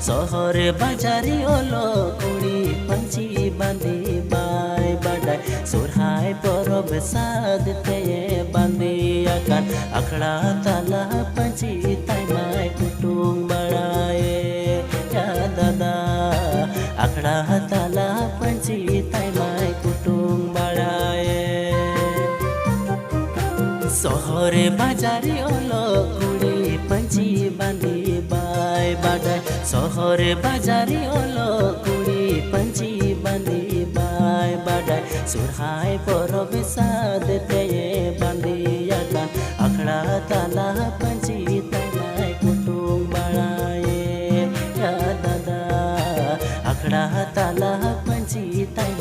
शहर बाजारी ओलो कुड़ी पंची बांधी बाय बाडाय सुरहाय परब साद ते बांधी आकान अखड़ा ताला पंची ताई माय कुटुंग बड़ाए या दादा अखड़ा ताला पंची ताई माय कुटुंग बड़ाए शहर बाजारी ओलो कुड़ी पंची बांधी बाय बाडाय शहर बाजारी ओलो कुड़ी पंची बांधी बाय बाडाय सुरहाय परब साद ते बांधी आकान अखड़ा ताला पंची ताई माय कुटुंग बड़ाए या दादा अखड़ा ताला पंची ताई